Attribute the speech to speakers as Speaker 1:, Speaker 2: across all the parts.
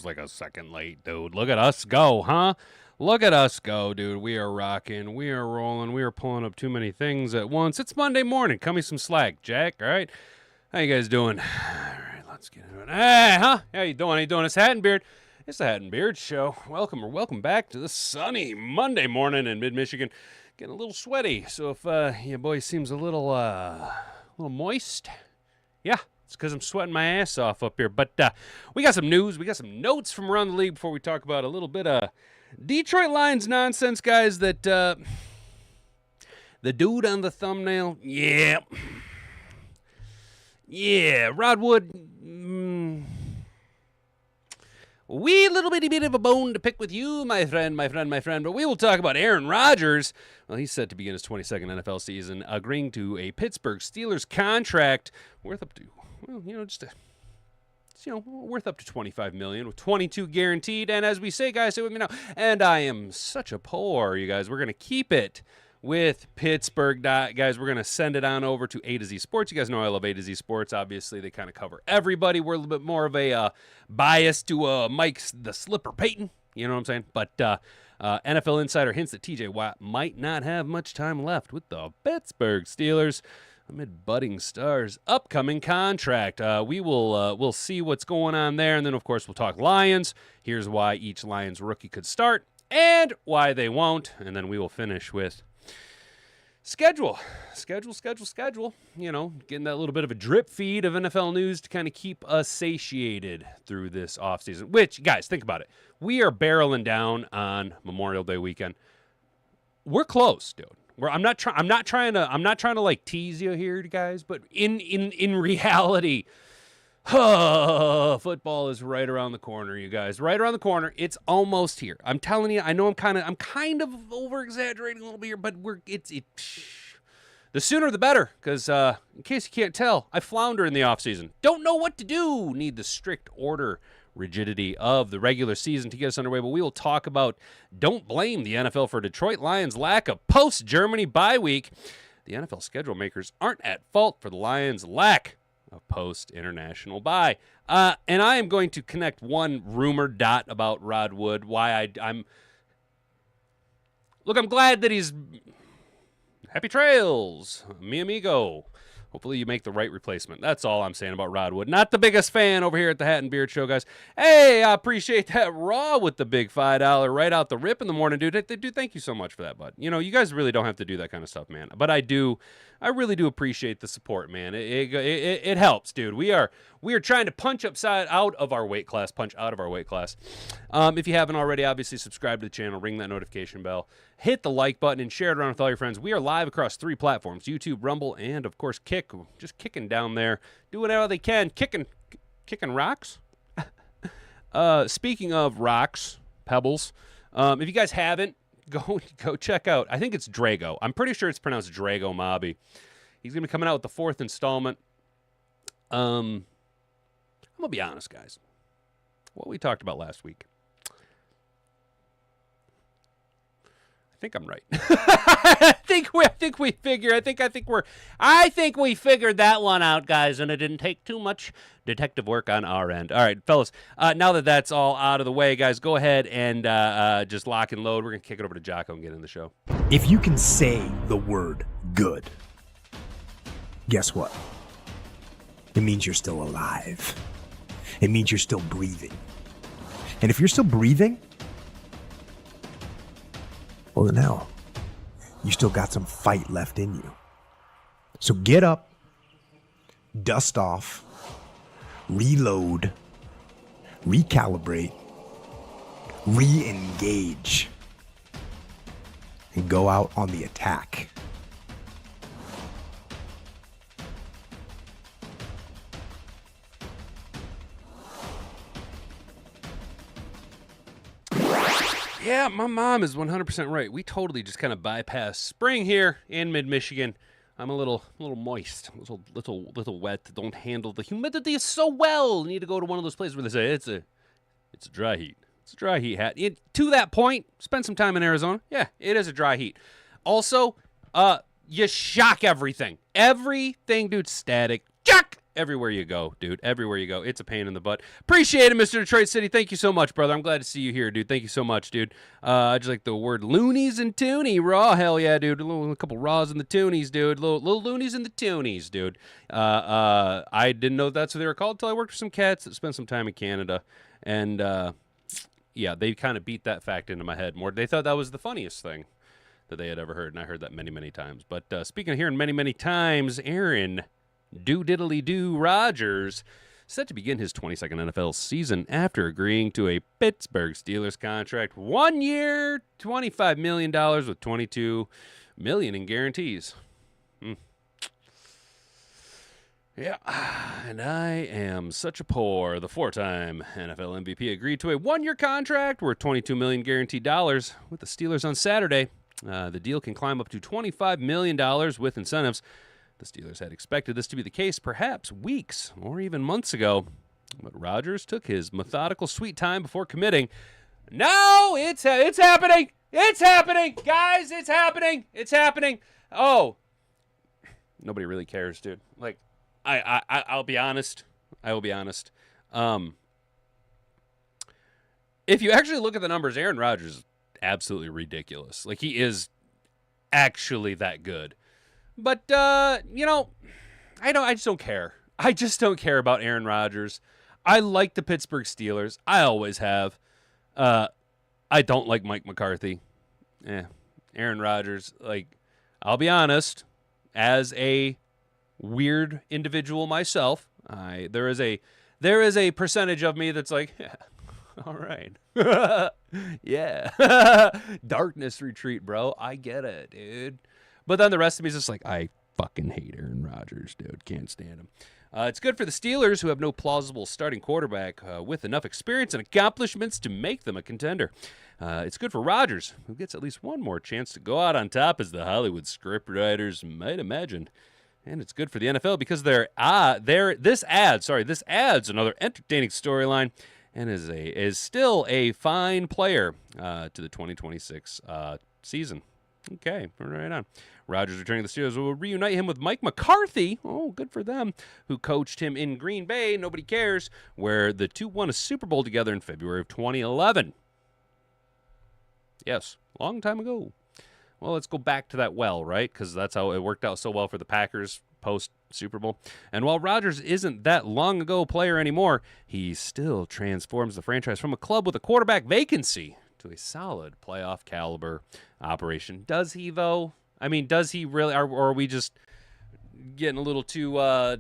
Speaker 1: just like a second late, dude. Look at us go, huh? Look at us go, dude. We are rocking. We are rolling. We are pulling up too many things at once. It's Monday morning. Cut me some slack, Jack, all right? How you guys doing? All right, let's get into it. Hey, huh? How you doing? How you doing? It's Hat and Beard. It's the Hat and Beard Show. Welcome back to this sunny Monday morning in mid-Michigan. Getting a little sweaty, so if your boy seems a little moist, yeah, it's because I'm sweating my ass off up here. But we got some news. We got some notes from around the league before we talk about a little bit of Detroit Lions nonsense, guys. That the dude on the thumbnail, yeah, Rod Wood. Wee little bitty bit of a bone to pick with you, my friend. But we will talk about Aaron Rodgers. Well, he's set to begin his 22nd NFL season, agreeing to a Pittsburgh Steelers contract worth up to, worth up to $25 million with $22 guaranteed. And as we say, guys, say with me now. And I am such a poor, you guys. We're gonna keep it with Pittsburgh. Guys, we're going to send it on over to A to Z Sports. You guys know I love A to Z Sports. Obviously, they kind of cover everybody. We're a little bit more of a bias to Mike's the Slipper Payton. You know what I'm saying? But NFL Insider hints that TJ Watt might not have much time left with the Pittsburgh Steelers amid budding stars' upcoming contract. We'll see what's going on there. And then, of course, we'll talk Lions. Here's why each Lions rookie could start and why they won't. And then we will finish with Schedule. You know, getting that little bit of a drip feed of NFL news to kind of keep us satiated through this offseason. Which, guys, think about it. We are barreling down on Memorial Day weekend. We're close, dude. I'm not trying to like tease you here, guys, but in reality, football is right around the corner, you guys. Right around the corner. It's almost here. I'm telling you. I know I'm kind of over exaggerating a little bit here, but the sooner the better. Because in case you can't tell, I flounder in the off season. Don't know what to do. Need the strict order, rigidity of the regular season to get us underway. But we will talk about. Don't blame the NFL for Detroit Lions' lack of post-Germany bye week. The NFL schedule makers aren't at fault for the Lions' lack of post-international bye. And I am going to connect one rumor dot about Rod Wood. Why I'm glad that he's happy trails, mi amigo. Hopefully you make the right replacement. That's all I'm saying about Rod Wood. Not the biggest fan over here at the Hat and Beard Show, guys. Hey, I appreciate that Raw with the big $5 right out the rip in the morning, dude. Dude, thank you so much for that, bud. You know, you guys really don't have to do that kind of stuff, man. But I really do appreciate the support, man. It helps, dude. We are trying to punch out of our weight class. If you haven't already, obviously subscribe to the channel, ring that notification bell, hit the like button, and share it around with all your friends. We are live across 3 platforms: YouTube, Rumble, and of course Kick. Just kicking down there, do whatever they can, kicking rocks. Speaking of rocks, pebbles, if you guys haven't, go check out. I think it's Drago. I'm pretty sure it's pronounced Drago Mobby. He's gonna be coming out with the 4th installment. I'm gonna be honest, guys. What we talked about last week, I think I'm right. I think we figured that one out, guys, and it didn't take too much detective work on our end. All right, fellas. Now that that's all out of the way, guys, go ahead and just lock and load. We're gonna kick it over to Jocko and get in the show.
Speaker 2: If you can say the word good, guess what? It means you're still alive. It means you're still breathing. And if you're still breathing, well, then hell, you still got some fight left in you. So get up, dust off, reload, recalibrate, re-engage, and go out on the attack.
Speaker 1: Yeah, my mom is 100% right. We totally just kind of bypass spring here in mid-Michigan. I'm a little moist, a little wet. Don't handle the humidity so well. Need to go to one of those places where they say it's a dry heat. It's a dry heat hat. To that point, spend some time in Arizona. Yeah, it is a dry heat. Also, you shock everything. Everything, dude, static. Shock everywhere you go, dude. Everywhere you go. It's a pain in the butt. Appreciate it, Mr. Detroit City. Thank you so much, brother. I'm glad to see you here, dude. Thank you so much, dude. I just like the word loonies and toony. Raw, hell yeah, dude. A couple raws in the toonies, dude. Little loonies in the toonies, dude. I didn't know that's what they were called until I worked with some cats that spent some time in Canada. And, yeah, they kind of beat that fact into my head more. They thought that was the funniest thing that they had ever heard, and I heard that many, many times. But speaking of hearing many, many times, Aaron Do-diddly-do Rodgers set to begin his 22nd NFL season after agreeing to a Pittsburgh Steelers contract, 1 year, $25 million with $22 million in guarantees. Yeah, and I am such a poor. The four-time NFL MVP agreed to a 1-year contract worth $22 million guaranteed dollars with the Steelers on Saturday. The deal can climb up to $25 million with incentives. The Steelers had expected this to be the case perhaps weeks or even months ago, but Rodgers took his methodical sweet time before committing. No, it's happening. It's happening. Guys, it's happening. It's happening. Oh, nobody really cares, dude. Like, I'll be honest. I will be honest. If you actually look at the numbers, Aaron Rodgers is absolutely ridiculous. Like, he is actually that good. But, you know, I just don't care. I just don't care about Aaron Rodgers. I like the Pittsburgh Steelers. I always have. I don't like Mike McCarthy. Aaron Rodgers, like, I'll be honest, as a weird individual myself, there is a percentage of me that's like, yeah, all right. Yeah. Darkness retreat, bro. I get it, dude. But then the rest of me is just like, I fucking hate Aaron Rodgers, dude. Can't stand him. It's good for the Steelers, who have no plausible starting quarterback with enough experience and accomplishments to make them a contender. It's good for Rodgers, who gets at least one more chance to go out on top, as the Hollywood scriptwriters might imagine. And it's good for the NFL because this adds another entertaining storyline and is still a fine player to the 2026 season. Okay, right on. Rodgers returning to the Steelers will reunite him with Mike McCarthy. Oh, good for them. Who coached him in Green Bay, nobody cares, where the two won a Super Bowl together in February of 2011. Yes, long time ago. Well, let's go back to that well, right? Because that's how it worked out so well for the Packers post-Super Bowl. And while Rodgers isn't that long ago player anymore, he still transforms the franchise from a club with a quarterback vacancy to a solid playoff caliber operation. Does he, though? I mean, does he really? Or are we just getting a little too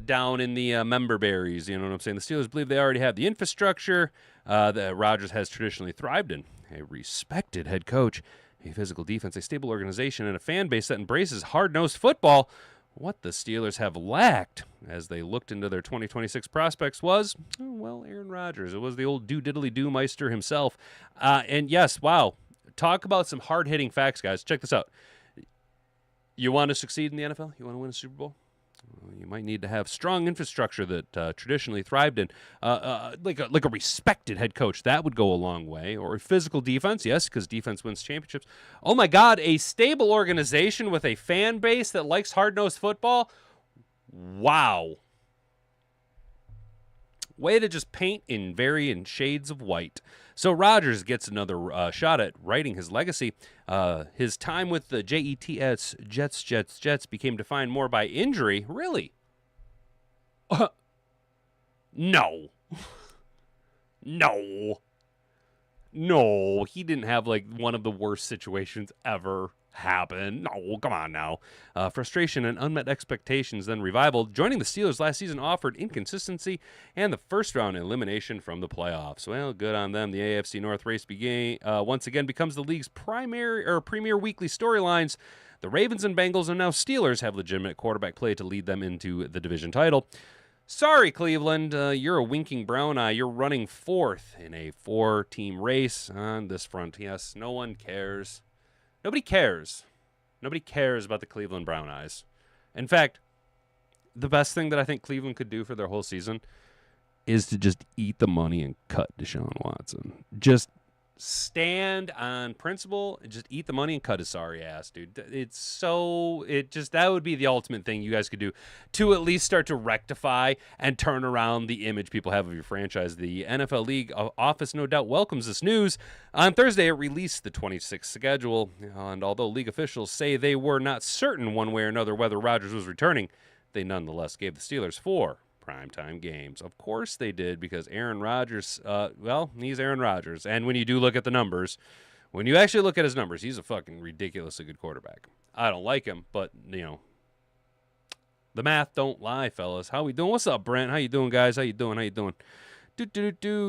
Speaker 1: down in the member berries? You know what I'm saying? The Steelers believe they already have the infrastructure that Rodgers has traditionally thrived in. A respected head coach, a physical defense, a stable organization, and a fan base that embraces hard-nosed football. What the Steelers have lacked as they looked into their 2026 prospects was, well, Aaron Rodgers. It was the old do-diddly-do meister himself. And yes, wow, talk about some hard-hitting facts, guys. Check this out. You want to succeed in the NFL? You want to win a Super Bowl? You might need to have strong infrastructure that traditionally thrived in, like a respected head coach. That would go a long way. Or a physical defense, yes, because defense wins championships. Oh, my God, a stable organization with a fan base that likes hard-nosed football? Wow. Way to just paint in varying shades of white. So Rodgers gets another shot at writing his legacy. His time with the Jets became defined more by injury. Really? No. No, he didn't have like one of the worst situations ever happen. No, come on now. Frustration and unmet expectations, then revival. Joining the Steelers last season offered inconsistency and the first round elimination from the playoffs. Well, good on them. The AFC North race once again becomes the league's premier weekly storylines. The Ravens and Bengals and now Steelers have legitimate quarterback play to lead them into the division title. Sorry, Cleveland, you're a winking brown eye. You're running fourth in a 4-team race on this front. Yes, no one cares. Nobody cares. Nobody cares about the Cleveland Brown Eyes. In fact, the best thing that I think Cleveland could do for their whole season is to just eat the money and cut Deshaun Watson. Just stand on principle and just eat the money and cut his sorry ass, dude. That would be the ultimate thing you guys could do to at least start to rectify and turn around the image people have of your franchise. The NFL League office no doubt welcomes this news. On Thursday, it released the 26th schedule, and although league officials say they were not certain one way or another whether Rodgers was returning, they nonetheless gave the Steelers 4 primetime games. Of course they did, because Aaron Rodgers, he's Aaron Rodgers. And when you do look at the numbers, when you actually look at his numbers, he's a fucking ridiculously good quarterback. I don't like him, but, the math don't lie, fellas. How we doing? What's up, Brent? How you doing, guys? How you doing?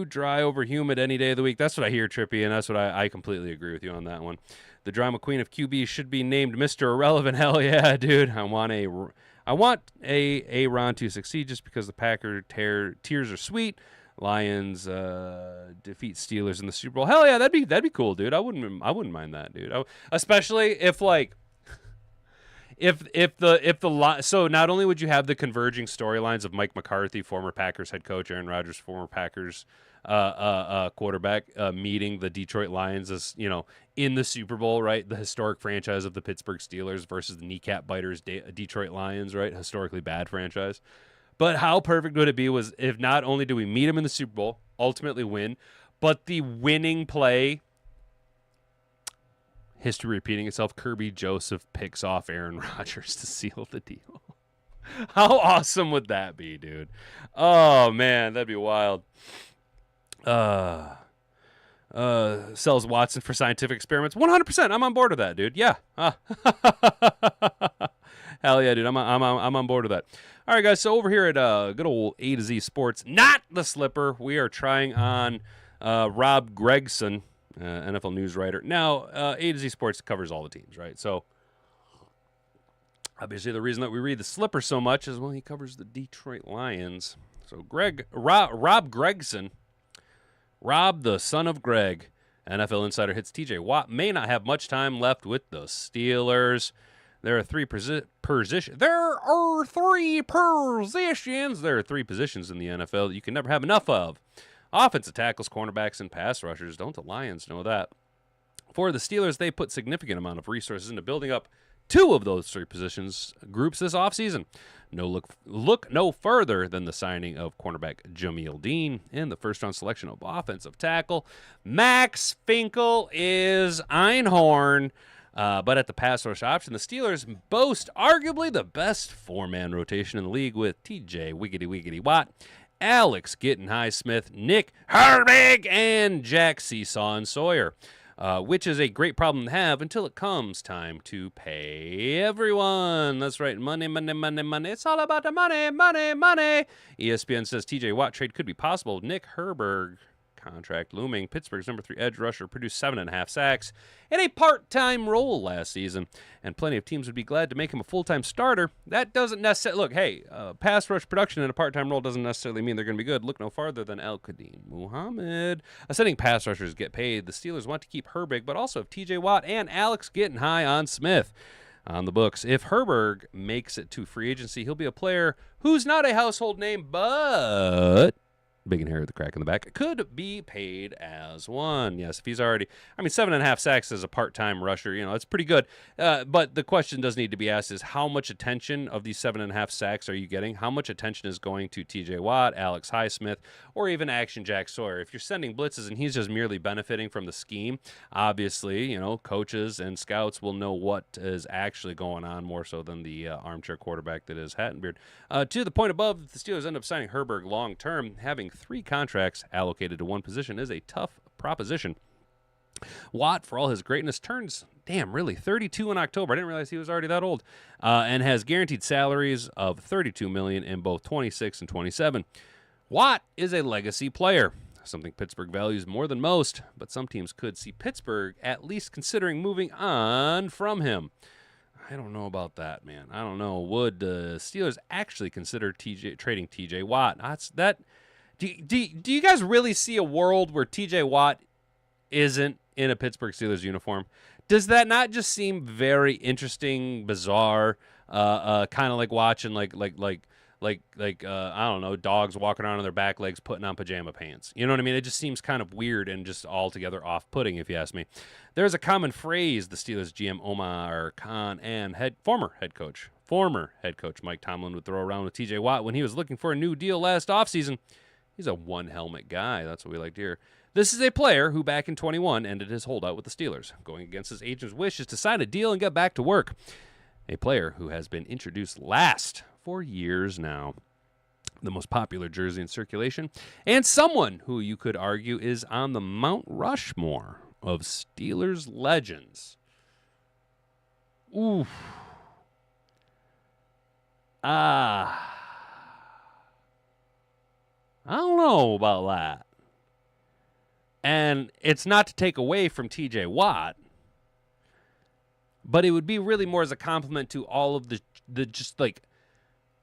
Speaker 1: Dry over humid any day of the week. That's what I hear, Trippy, and that's what I completely agree with you on that one. The drama queen of QB should be named Mr. Irrelevant. Hell yeah, dude. I want a Ron to succeed just because the Packer tears are sweet. Lions defeat Steelers in the Super Bowl. Hell yeah, that'd be cool, dude. I wouldn't mind that, dude. Especially if so not only would you have the converging storylines of Mike McCarthy, former Packers head coach, Aaron Rodgers, former Packers quarterback, meeting the Detroit Lions as, in the Super Bowl, right? The historic franchise of the Pittsburgh Steelers versus the kneecap biters Detroit Lions, right? Historically bad franchise. But how perfect would it be was if not only do we meet him in the Super Bowl, ultimately win, but the winning play, history repeating itself, Kirby Joseph picks off Aaron Rodgers to seal the deal. How awesome would that be, dude? Oh, man, that'd be wild. Sells Watson for scientific experiments. 100%. I'm on board with that, dude. Yeah. Hell yeah, dude. I'm on board with that. All right, guys. So over here at good old A to Z Sports, not the Slipper, we are trying on Rob Gregson, NFL news writer. Now, A to Z Sports covers all the teams, right? So obviously the reason that we read the Slipper so much is, well, he covers the Detroit Lions. So Rob Gregson, Rob, the son of Greg, NFL insider, hits TJ Watt may not have much time left with the Steelers. There are three positions in the NFL that you can never have enough of. Offensive tackles, cornerbacks, and pass rushers. Don't the Lions know that? For the Steelers, they put significant amount of resources into building up two of those three positions groups this offseason. Look no further than the signing of cornerback Jameel Dean and the first-round selection of offensive tackle Max Finkel is Einhorn. But at the pass rush option, the Steelers boast arguably the best four-man rotation in the league with TJ Wiggity Watt, Alex Gittenhigh-Smith, Nick Herbig, and Jack Seesaw and Sawyer. Which is a great problem to have until it comes time to pay everyone. That's right, money. It's all about the money. ESPN says TJ Watt trade could be possible. Nick Herbig contract looming. Pittsburgh's number 3 edge rusher produced 7.5 sacks in a part-time role last season, and plenty of teams would be glad to make him a full-time starter. That doesn't necessarily look. Hey, pass rush production in a part-time role doesn't necessarily mean they're going to be good. Look no farther than Al-Qadim Muhammad. Ascending pass rushers get paid. The Steelers want to keep Herbig, but also have T.J. Watt and Alex getting high on Smith on the books. If Herbig makes it to free agency, he'll be a player who's not a household name, but big and hairy with the crack in the back, could be paid as one. Yes, if he's already, 7.5 sacks as a part-time rusher, it's pretty good. But the question does need to be asked is how much attention of these 7.5 sacks are you getting? How much attention is going to TJ Watt, Alex Highsmith, or even Action Jack Sawyer? If you're sending blitzes and he's just merely benefiting from the scheme, obviously, coaches and scouts will know what is actually going on more so than the armchair quarterback that is Hattenbeard. To the point above, the Steelers end up signing Herbig long-term. Having 3 contracts allocated to one position is a tough proposition. Watt, for all his greatness, turns, 32 in October. I didn't realize he was already that old. And has guaranteed salaries of $32 million in both 26 and 27. Watt is a legacy player, something Pittsburgh values more than most, but some teams could see Pittsburgh at least considering moving on from him. I don't know about that, man. I don't know. Would the Steelers actually consider trading TJ Watt? Do you guys really see a world where TJ Watt isn't in a Pittsburgh Steelers uniform? Does that not just seem very interesting, bizarre, kind of like watching like I don't know, dogs walking around on their back legs putting on pajama pants. You know what I mean? It just seems kind of weird and just altogether off-putting, if you ask me. There's a common phrase the Steelers GM Omar Khan and former head coach Mike Tomlin would throw around with TJ Watt when he was looking for a new deal last offseason. He's a one-helmet guy. That's what we like to hear. This is a player who back in 21 ended his holdout with the Steelers, going against his agent's wishes to sign a deal and get back to work. A player who has been introduced last for years now. The most popular jersey in circulation, and someone who you could argue is on the Mount Rushmore of Steelers legends. Oof. I don't know about that. And it's not to take away from TJ Watt, but it would be really more as a compliment to all of the just like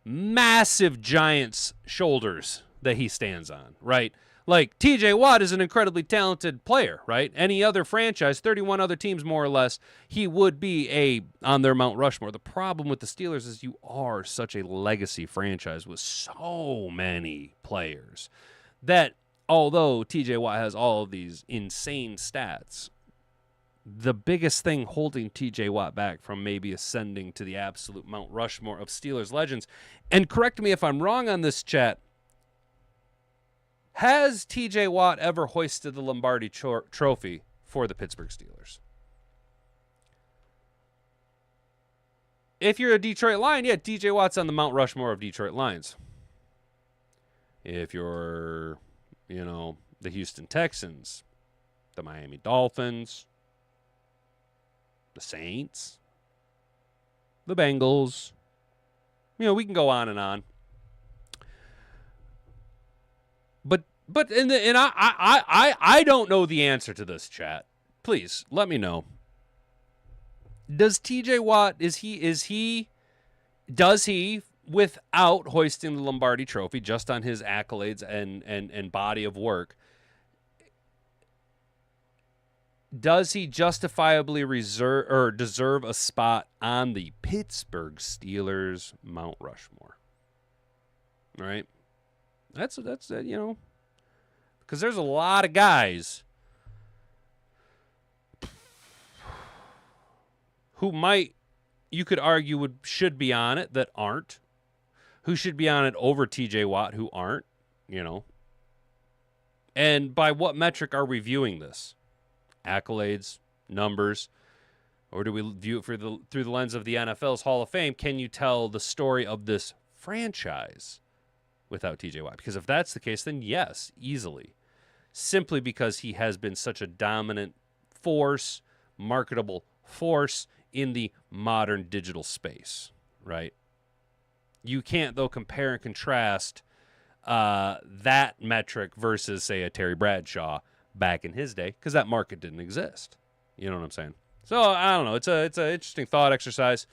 Speaker 1: massive Giants shoulders that he stands on, right? Like, TJ Watt is an incredibly talented player, right? Any other franchise, 31 other teams more or less, he would be on their Mount Rushmore. The problem with the Steelers is you are such a legacy franchise with so many players that although TJ Watt has all of these insane stats, the biggest thing holding TJ Watt back from maybe ascending to the absolute Mount Rushmore of Steelers legends, and correct me if I'm wrong on this, chat, has TJ Watt ever hoisted the Lombardi trophy for the Pittsburgh Steelers? If you're a Detroit Lion, yeah, TJ Watt's on the Mount Rushmore of Detroit Lions. If you're, the Houston Texans, the Miami Dolphins, the Saints, the Bengals, we can go on and on. But I don't know the answer to this, chat. Please let me know. Does TJ Watt does he without hoisting the Lombardi trophy just on his accolades and body of work, does he justifiably deserve a spot on the Pittsburgh Steelers Mount Rushmore? All right? That's because there's a lot of guys who you could argue should be on it that aren't, who should be on it over TJ Watt who aren't, And by what metric are we viewing this? Accolades, numbers, or do we view it through the lens of the NFL's Hall of Fame? Can you tell the story of this franchise without TJ Watt? Because if that's the case, then yes, easily. Simply because he has been such a dominant force, marketable force in the modern digital space, right? You can't, though, compare and contrast that metric versus, say, a Terry Bradshaw back in his day, because that market didn't exist. You know what I'm saying? So, I don't know. It's an interesting thought exercise.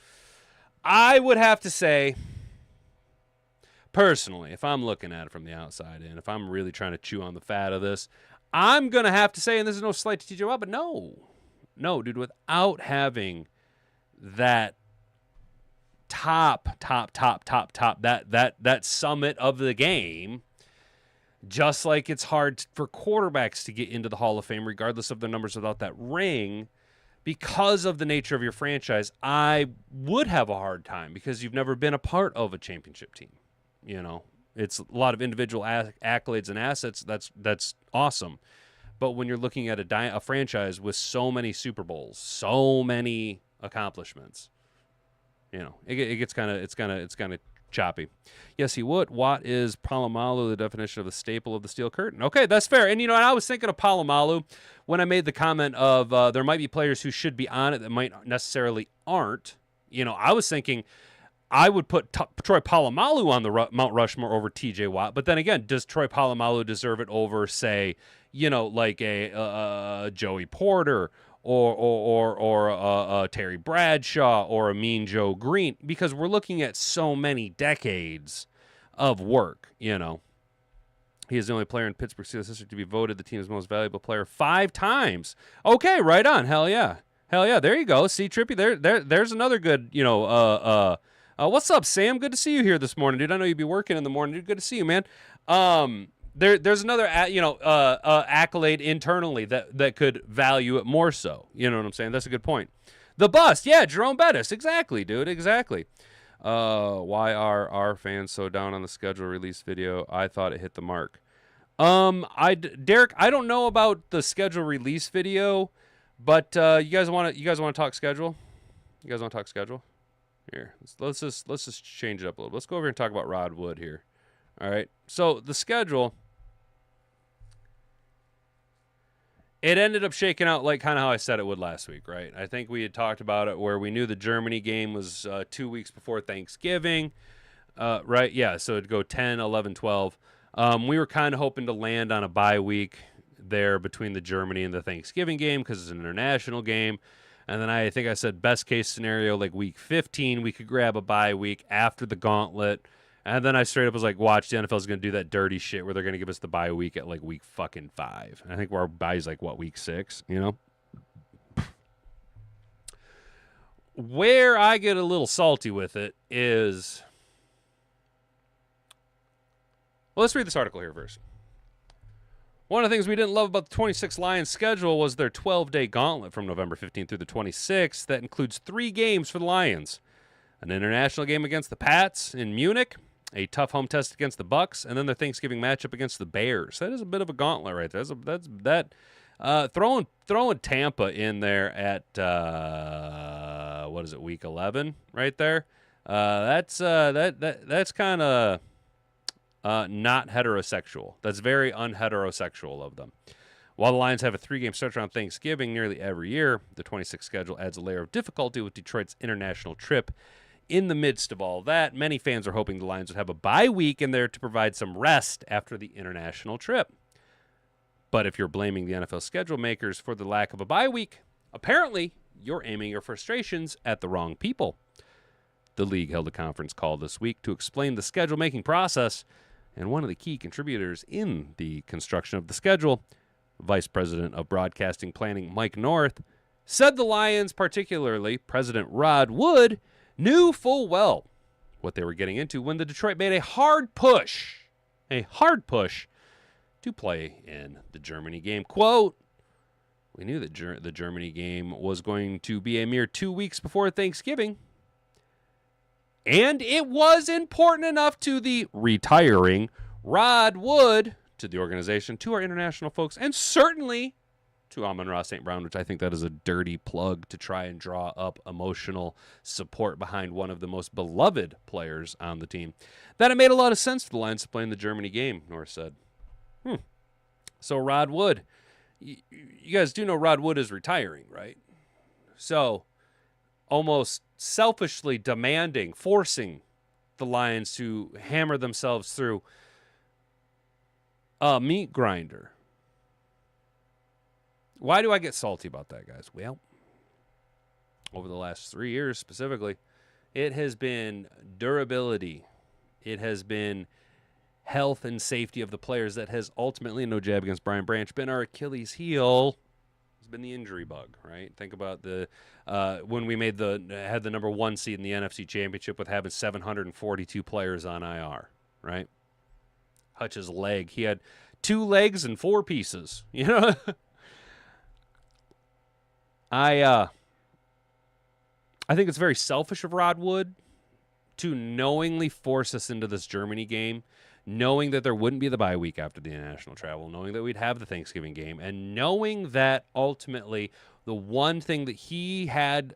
Speaker 1: I would have to say, personally, if I'm looking at it from the outside in, if I'm really trying to chew on the fat of this, I'm going to have to say, and this is no slight to TJ Watt, but no, dude, without having that top, that summit of the game, just like it's hard for quarterbacks to get into the Hall of Fame, regardless of their numbers without that ring, because of the nature of your franchise, I would have a hard time because you've never been a part of a championship team. It's a lot of individual accolades and assets. That's awesome. But when you're looking at a franchise with so many Super Bowls, so many accomplishments, it gets kind of choppy. Yes, he would. Watt is Palomalu, the definition of a staple of the steel curtain. Okay, that's fair. And, and I was thinking of Palomalu when I made the comment of there might be players who should be on it that might necessarily aren't. I was thinking I would put Troy Polamalu on the Mount Rushmore over TJ Watt. But then again, does Troy Polamalu deserve it over, say, like a Joey Porter or Terry Bradshaw or a Mean Joe Green? Because we're looking at so many decades of work, He is the only player in Pittsburgh Steelers history to be voted the team's most valuable player 5 times. Okay, right on. Hell yeah. There you go. See, Trippy, there's another good, What's up, Sam? Good to see you here this morning, dude. I know you'd be working in the morning, dude. Good to see you, man. There's another accolade internally that could value it more so. You know what I'm saying? That's a good point. The bust, yeah, Jerome Bettis, exactly, dude, exactly. Why are our fans so down on the schedule release video? I thought it hit the mark. Derek, I don't know about the schedule release video, but you guys want to talk schedule? You guys want to talk schedule? Here, let's just change it up a little. Let's go over and talk about Rod Wood here. All right. So the schedule, it ended up shaking out like kind of how I said it would last week, right? I think we had talked about it where we knew the Germany game was 2 weeks before Thanksgiving, right? Yeah, so it'd go 10, 11, 12. We were kind of hoping to land on a bye week there between the Germany and the Thanksgiving game because it's an international game. And then I think I said best case scenario, like week 15, we could grab a bye week after the gauntlet. And then I straight up was like, watch, the NFL is going to do that dirty shit where they're going to give us the bye week at like week fucking 5. And I think our bye is like, what, week 6, you know? Where I get a little salty with it is... Well, let's read this article here first. One of the things we didn't love about the 26 Lions schedule was their 12-day gauntlet from November 15th through the 26th that includes 3 games for the Lions. An international game against the Pats in Munich, a tough home test against the Bucks, and then their Thanksgiving matchup against the Bears. That is a bit of a gauntlet right there. Throwing Tampa in there at week 11 right there. That's kind of not heterosexual. That's very unheterosexual of them. While the Lions have a 3-game stretch around Thanksgiving nearly every year, the 26 schedule adds a layer of difficulty with Detroit's international trip. In the midst of all that, many fans are hoping the Lions would have a bye week in there to provide some rest after the international trip. But if you're blaming the NFL schedule makers for the lack of a bye week, apparently you're aiming your frustrations at the wrong people. The league held a conference call this week to explain the schedule-making process, and one of the key contributors in the construction of the schedule, Vice President of Broadcasting Planning Mike North, said the Lions, particularly President Rod Wood, knew full well what they were getting into when the Detroit made a hard push to play in the Germany game. Quote, we knew that the Germany game was going to be a mere 2 weeks before Thanksgiving, and it was important enough to the retiring Rod Wood, to the organization, to our international folks, and certainly to Amon-Ra St. Brown, which I think that is a dirty plug to try and draw up emotional support behind one of the most beloved players on the team, that it made a lot of sense for the Lions to play in the Germany game, North said. So Rod Wood, you guys do know Rod Wood is retiring, right? So almost selfishly demanding, forcing the Lions to hammer themselves through a meat grinder. Why do I get salty about that, guys? Well, over the last 3 years specifically, it has been durability. It has been health and safety of the players that has ultimately, no jab against Brian Branch, been our Achilles heel. It's been the injury bug, right? Think about the when we had the number 1 seed in the NFC Championship with having 742 players on IR, right? Hutch's leg. He had 2 legs and 4 pieces, you know? I think it's very selfish of Rod Wood to knowingly force us into this Germany game, knowing that there wouldn't be the bye week after the international travel, knowing that we'd have the Thanksgiving game, and knowing that ultimately the one thing that he had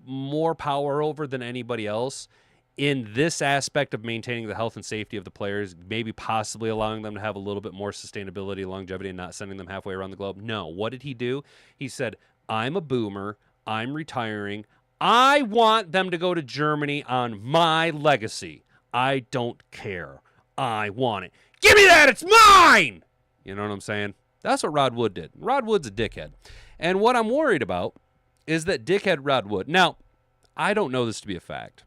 Speaker 1: more power over than anybody else in this aspect of maintaining the health and safety of the players, maybe possibly allowing them to have a little bit more sustainability, longevity, and not sending them halfway around the globe. No. What did he do? He said, I'm a boomer. I'm retiring. I want them to go to Germany on my legacy. I don't care. I want it. Give me that. It's mine. You know what I'm saying? That's what Rod Wood did. Rod Wood's a dickhead. And what I'm worried about is that dickhead Rod Wood. Now, I don't know this to be a fact,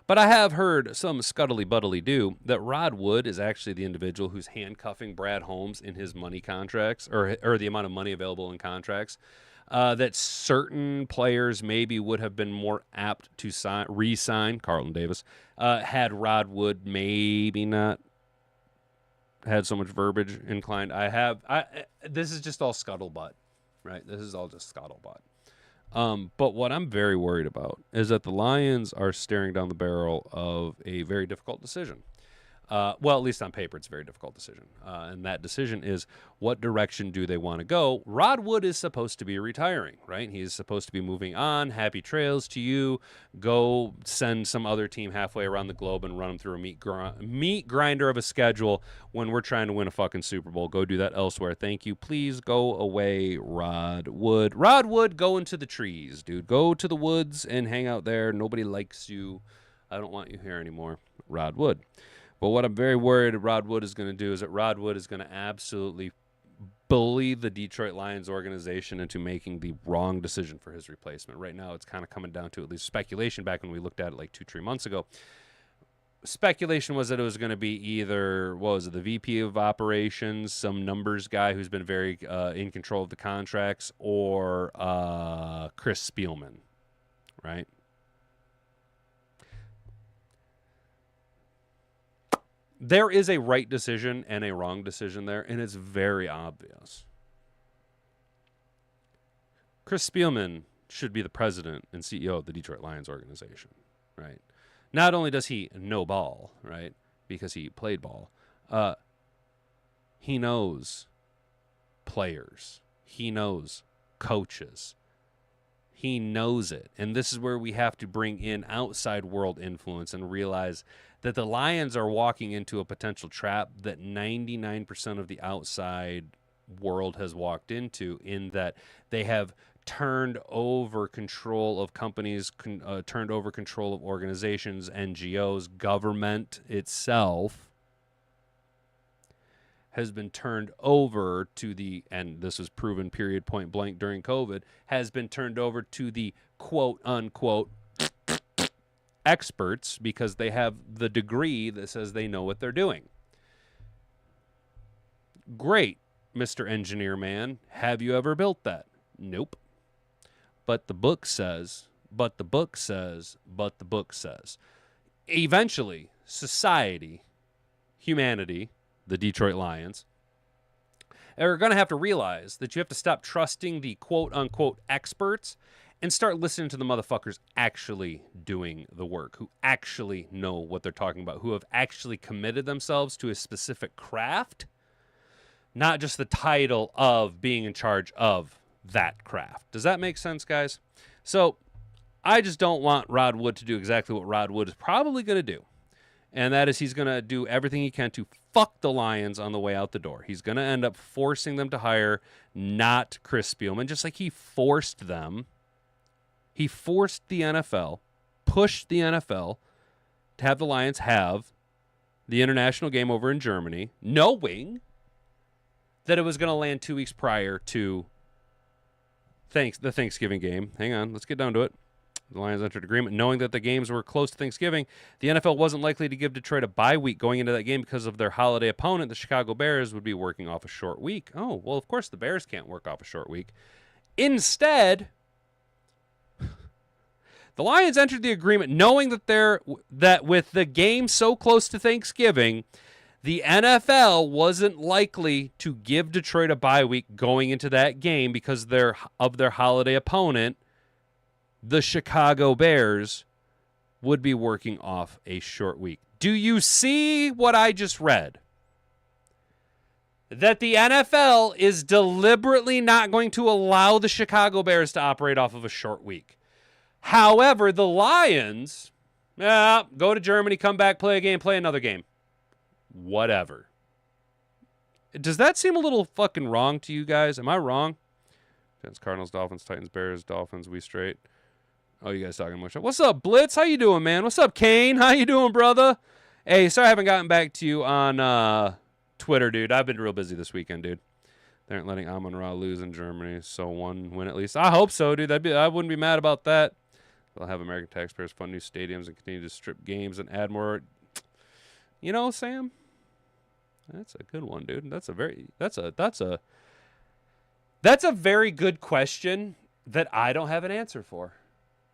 Speaker 1: but I have heard some scuttly-buttly-do that Rod Wood is actually the individual who's handcuffing Brad Holmes in his money contracts, or the amount of money available in contracts, that certain players maybe would have been more apt to re-sign. Carlton Davis had Rod Wood maybe not had so much verbiage inclined. This is just all scuttlebutt, right? This is all just scuttlebutt. But what I'm very worried about is that the Lions are staring down the barrel of a very difficult decision. Well, at least on paper, it's a very difficult decision. And that decision is, what direction do they want to go? Rod Wood is supposed to be retiring, right? He's supposed to be moving on. Happy trails to you. Go send some other team halfway around the globe and run them through a meat grinder of a schedule when we're trying to win a fucking Super Bowl. Go do that elsewhere. Thank you. Please go away, Rod Wood. Rod Wood, go into the trees, dude. Go to the woods and hang out there. Nobody likes you. I don't want you here anymore. Rod Wood. But what I'm very worried Rod Wood is going to do is that Rod Wood is going to absolutely bully the Detroit Lions organization into making the wrong decision for his replacement. Right now, it's kind of coming down to at least speculation. Back when we looked at it like 2-3 months ago, speculation was that it was going to be either, what was it, the VP of operations, some numbers guy who's been very in control of the contracts, or Chris Spielman, right? There is a right decision and a wrong decision there, and it's very obvious. Chris Spielman should be the president and CEO of the Detroit Lions organization, right? Not only does he know ball, right, because he played ball, he knows players. He knows coaches. He knows it. And this is where we have to bring in outside world influence and realize that the Lions are walking into a potential trap that 99% of the outside world has walked into, in that they have turned over control of companies, turned over control of organizations, NGOs, government itself has been turned over to the, and this was proven period point blank during COVID, has been turned over to the quote unquote experts, because they have the degree that says they know what they're doing. Great, Mr. Engineer Man. Have you ever built that? Nope. But the book says, but the book says, but the book says. Eventually, society, humanity, the Detroit Lions, are going to have to realize that you have to stop trusting the quote-unquote experts and start listening to the motherfuckers actually doing the work, who actually know what they're talking about, who have actually committed themselves to a specific craft, not just the title of being in charge of that craft. Does that make sense, guys? So I just don't want Rod Wood to do exactly what Rod Wood is probably going to do. And that is, he's going to do everything he can to fuck the Lions on the way out the door. He's going to end up forcing them to hire not Chris Spielman, just like he forced them. He forced the NFL, pushed the NFL to have the Lions have the international game over in Germany, knowing that it was going to land 2 weeks prior to the Thanksgiving game. Hang on, let's get down to it. The Lions entered agreement knowing that the games were close to Thanksgiving. The NFL wasn't likely to give Detroit a bye week going into that game because of their holiday opponent. The Chicago Bears would be working off a short week. Oh, well, of course the Bears can't work off a short week. Instead, the Lions entered the agreement knowing that with the game so close to Thanksgiving, the NFL wasn't likely to give Detroit a bye week going into that game because of their holiday opponent. The Chicago Bears would be working off a short week. Do you see what I just read? That the NFL is deliberately not going to allow the Chicago Bears to operate off of a short week. However, the Lions, go to Germany, come back, play a game, play another game. Whatever. Does that seem a little fucking wrong to you guys? Am I wrong? Jets, Cardinals, Dolphins, Titans, Bears, Dolphins, we straight. Oh, you guys talking much. What's up, Blitz? How you doing, man? What's up, Kane? How you doing, brother? Hey, sorry I haven't gotten back to you on Twitter, dude. I've been real busy this weekend, dude. They aren't letting Amon-Ra lose in Germany, so one win at least. I hope so, dude. I wouldn't be mad about that. They'll have American taxpayers fund new stadiums and continue to strip games and add more. You know, Sam, that's a good one, dude. That's a That's a very good question that I don't have an answer for.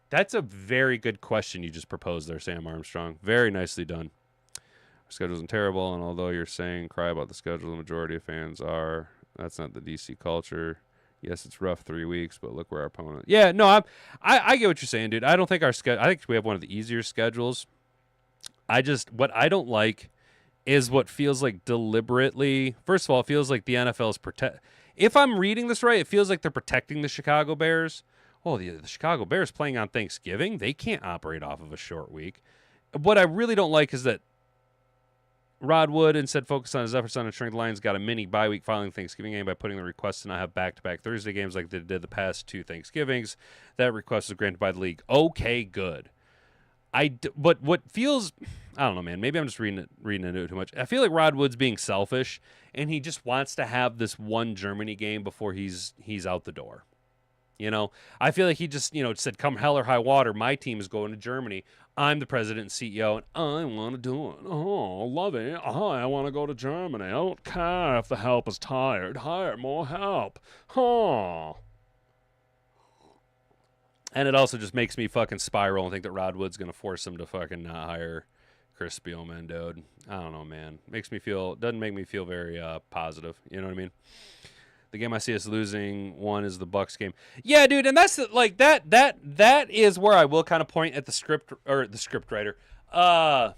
Speaker 1: That's a very good question you just proposed there, Sam Armstrong. Very nicely done. Our schedule isn't terrible, and although you're saying cry about the schedule, the majority of fans are. That's not the DC culture. Yes, it's rough 3 weeks, but look where our opponent. Yeah, no, I get what you're saying, dude. I don't think our schedule. I think we have one of the easier schedules. What I don't like is what feels like deliberately. First of all, it feels like the NFL is If I'm reading this right, it feels like they're protecting the Chicago Bears. Oh, the Chicago Bears playing on Thanksgiving, they can't operate off of a short week. What I really don't like is that Rod Wood instead focused on his efforts on ensuring the Lions got a mini bye week following Thanksgiving game by putting the request to not have back-to-back Thursday games like they did the past 2 Thanksgivings. That request was granted by the league. Okay, good. But what feels, I don't know, man. Maybe I'm just reading into it too much. I feel like Rod Wood's being selfish, and he just wants to have this one Germany game before he's out the door. You know, I feel like he just, said, come hell or high water, my team is going to Germany. I'm the president and CEO, and I want to do it. Oh, love it. I want to go to Germany. I don't care if the help is tired. Hire more help. Oh. And it also just makes me fucking spiral and think that Rod Wood's going to force him to fucking not hire Chris Spielman, dude. I don't know, man. Doesn't make me feel very positive. You know what I mean? The game I see us losing one is the Bucks game. Yeah, dude, and that's like that is where I will kind of point at the script writer, the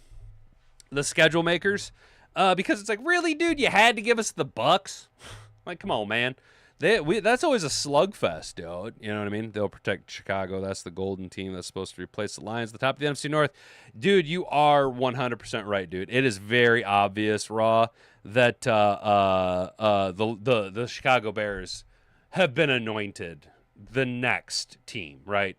Speaker 1: schedule makers, because it's like, really, dude, you had to give us the Bucks. Like, come on, man. That's always a slugfest, dude. You know what I mean? They'll protect Chicago. That's the golden team that's supposed to replace the Lions, the top of the NFC North. Dude, you are 100% right, dude. It is very obvious, Raw, that the Chicago Bears have been anointed the next team, right?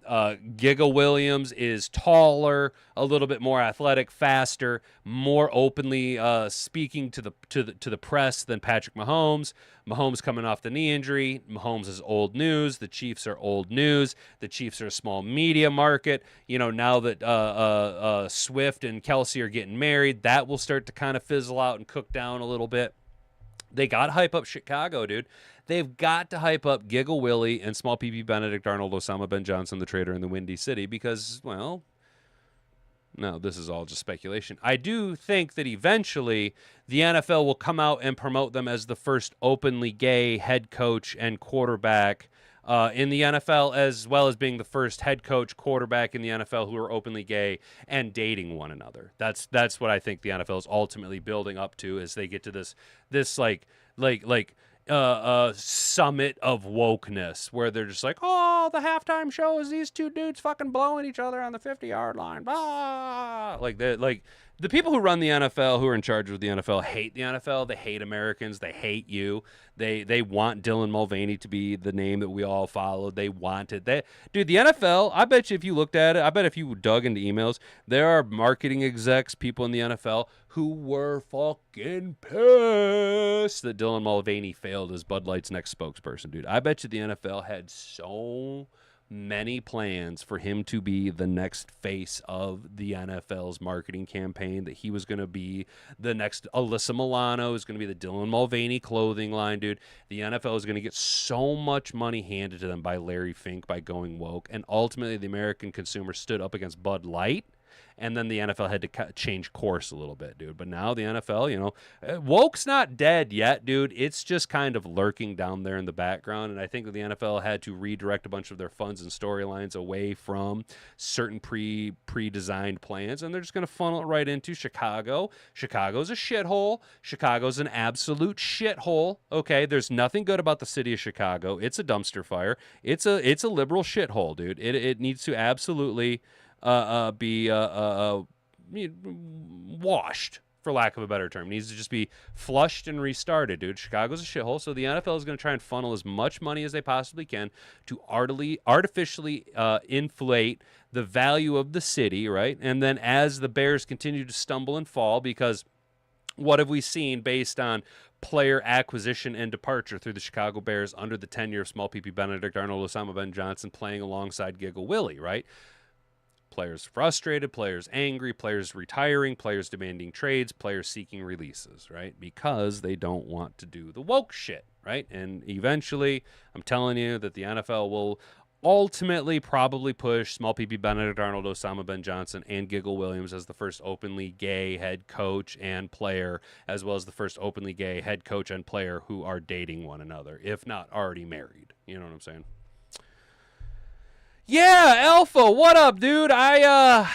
Speaker 1: Giga Williams is taller, a little bit more athletic, faster, more openly speaking to the press than Patrick Mahomes. Mahomes coming off the knee injury. Mahomes is old news. The Chiefs are old news. The Chiefs are a small media market. Now that Swift and Kelsey are getting married, that will start to kind of fizzle out and cook down a little bit. They got to hype up Chicago, dude. They've got to hype up Giggle Willie and Small PP Benedict Arnold, Osama Ben Johnson, the trader in the Windy City, because, well, no, this is all just speculation. I do think that eventually the NFL will come out and promote them as the first openly gay head coach and quarterback in the NFL, as well as being the first head coach, quarterback in the NFL who are openly gay and dating one another. That's what I think the NFL is ultimately building up to as they get to this summit of wokeness where they're just like, oh, the halftime show is these two dudes fucking blowing each other on the 50-yard line. Blah. The people who run the NFL, who are in charge of the NFL, hate the NFL. They hate Americans. They hate you. They want Dylan Mulvaney to be the name that we all followed. They want it. Dude, the NFL, I bet you if you looked at it, I bet if you dug into emails, there are marketing execs, people in the NFL who were fucking pissed that Dylan Mulvaney failed as Bud Light's next spokesperson, dude. I bet you the NFL had so many plans for him to be the next face of the NFL's marketing campaign, that he was going to be the next Alyssa Milano, is going to be the Dylan Mulvaney clothing line, dude. The NFL is going to get so much money handed to them by Larry Fink by going woke, and ultimately the American consumer stood up against Bud Light. And then the NFL had to change course a little bit, dude. But now the NFL, woke's not dead yet, dude. It's just kind of lurking down there in the background. And I think that the NFL had to redirect a bunch of their funds and storylines away from certain pre-designed plans. And they're just going to funnel it right into Chicago. Chicago's a shithole. Chicago's an absolute shithole. Okay, there's nothing good about the city of Chicago. It's a dumpster fire. It's a liberal shithole, dude. It needs to absolutely be washed, for lack of a better term. It needs to just be flushed and restarted, dude. Chicago's a shithole, so the NFL is going to try and funnel as much money as they possibly can to artificially inflate the value of the city, right? And then as the Bears continue to stumble and fall, because what have we seen based on player acquisition and departure through the Chicago Bears under the tenure of Small PP Benedict Arnold, Osama Ben Johnson playing alongside Giggle Willie, right? Players frustrated, players angry, players retiring, players demanding trades, players seeking releases, right? Because they don't want to do the woke shit, right? And eventually, I'm telling you that the NFL will ultimately probably push Small PP Benedict Arnold, Osama Ben Johnson, and Giggle Williams as the first openly gay head coach and player, as well as the first openly gay head coach and player who are dating one another, if not already married. You know what I'm saying? Yeah, Alpha, what up, dude? Thucydides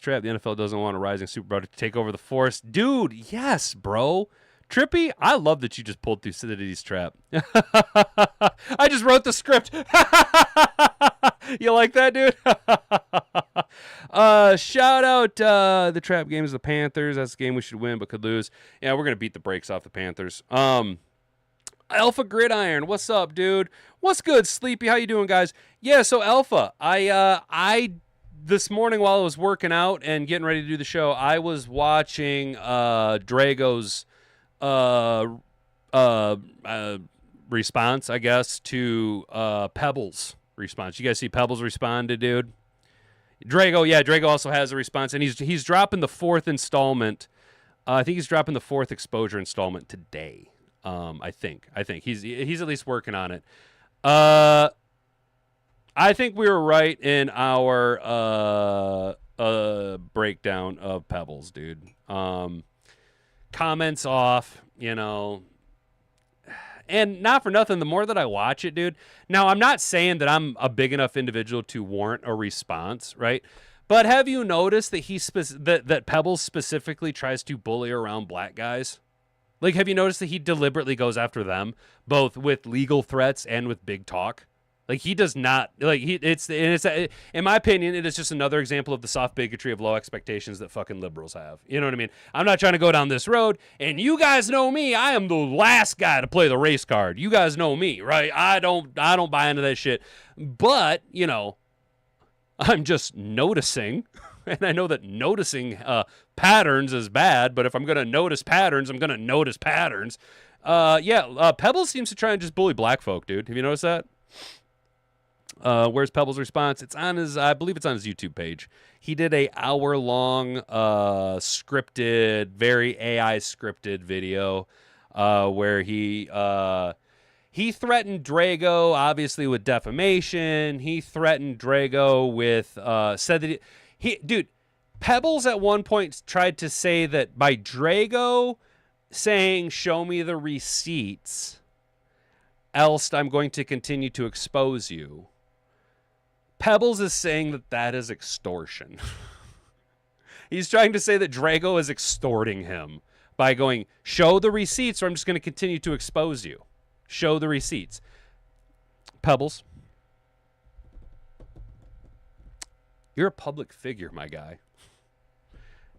Speaker 1: trap. The NFL doesn't want a rising super brother to take over the force. Dude, yes, bro. Trippy, I love that you just pulled Thucydides trap. I just wrote the script. You like that, dude? Shout out the trap game is the Panthers. That's the game we should win but could lose. Yeah, we're going to beat the brakes off the Panthers. Alpha Gridiron, what's up, dude? What's good, Sleepy? How you doing, guys? Yeah, so Alpha, I this morning while I was working out and getting ready to do the show, I was watching Drago's response, I guess, to Pebbles' response. You guys see Pebbles responded, dude? Drago also has a response, and he's dropping the fourth installment. I think he's dropping the fourth exposure installment today. I think he's at least working on it. I think we were right in our breakdown of Pebbles, dude. Comments off, you know. And not for nothing, the more that I watch it, dude. Now, I'm not saying that I'm a big enough individual to warrant a response, right? But have you noticed that that Pebbles specifically tries to bully around black guys? Like, have you noticed that he deliberately goes after them, both with legal threats and with big talk? Like, he does not, like, it's in my opinion, it is just another example of the soft bigotry of low expectations that fucking liberals have. You know what I mean? I'm not trying to go down this road, and you guys know me. I am the last guy to play the race card. You guys know me, right? I don't buy into that shit. But, you know, I'm just noticing, and I know that noticing patterns is bad, but if I'm going to notice patterns, I'm going to notice patterns. Pebbles seems to try and just bully black folk, dude. Have you noticed that? Where's Pebbles' response? It's on his, I believe it's on his YouTube page. He did a hour-long scripted, very AI scripted video where he threatened Drago, obviously, with defamation. He threatened Drago with, said that dude, Pebbles at one point tried to say that by Drago saying, "Show me the receipts, else I'm going to continue to expose you." Pebbles is saying that is extortion. He's trying to say that Drago is extorting him by going, "Show the receipts or I'm just going to continue to expose you. Show the receipts." Pebbles, you're a public figure, my guy.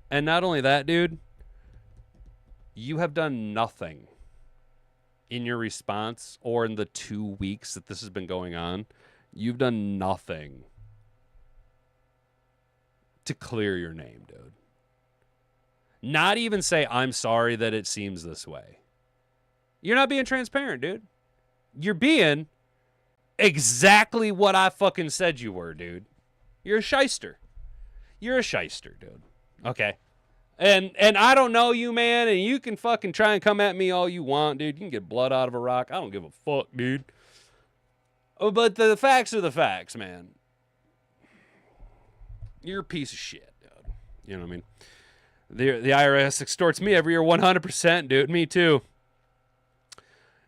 Speaker 1: And not only that, dude, you have done nothing in your response or in the 2 weeks that this has been going on. You've done nothing to clear your name, dude. Not even say, "I'm sorry that it seems this way." You're not being transparent, dude. You're being exactly what I fucking said you were, dude. You're a shyster. You're a shyster, dude. Okay? And I don't know you, man, and you can fucking try and come at me all you want, dude. You can get blood out of a rock. I don't give a fuck, dude. Oh, but the facts are the facts, man. You're a piece of shit, dude. You know what I mean? The IRS extorts me every year 100%, dude. Me too.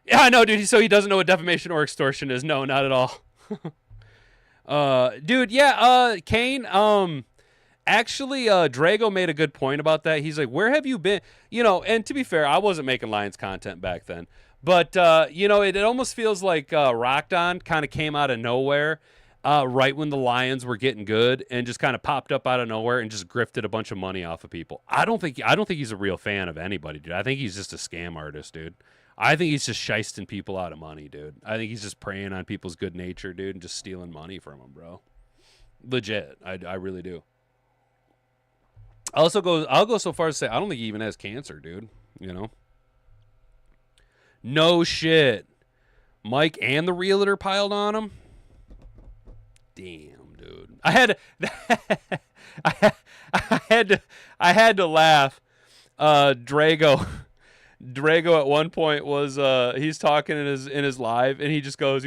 Speaker 1: Yeah, I know, dude. So he doesn't know what defamation or extortion is. No, not at all. Dude, yeah, Kane, actually, Drago made a good point about that. He's like, "Where have you been?" You know, and to be fair, I wasn't making Lions content back then. But, you know, it almost feels like Rocked On kind of came out of nowhere right when the Lions were getting good and just kind of popped up out of nowhere and just grifted a bunch of money off of people. I don't think he's a real fan of anybody, dude. I think he's just a scam artist, dude. I think he's just shysting people out of money, dude. I think he's just preying on people's good nature, dude, and just stealing money from them, bro. Legit. I really do. I'll go so far as to say I don't think he even has cancer, dude. You know? No shit. Mike and the realtor piled on him? Damn, dude. I had to laugh. Drago Drago at one point was he's talking in his live, and he just goes,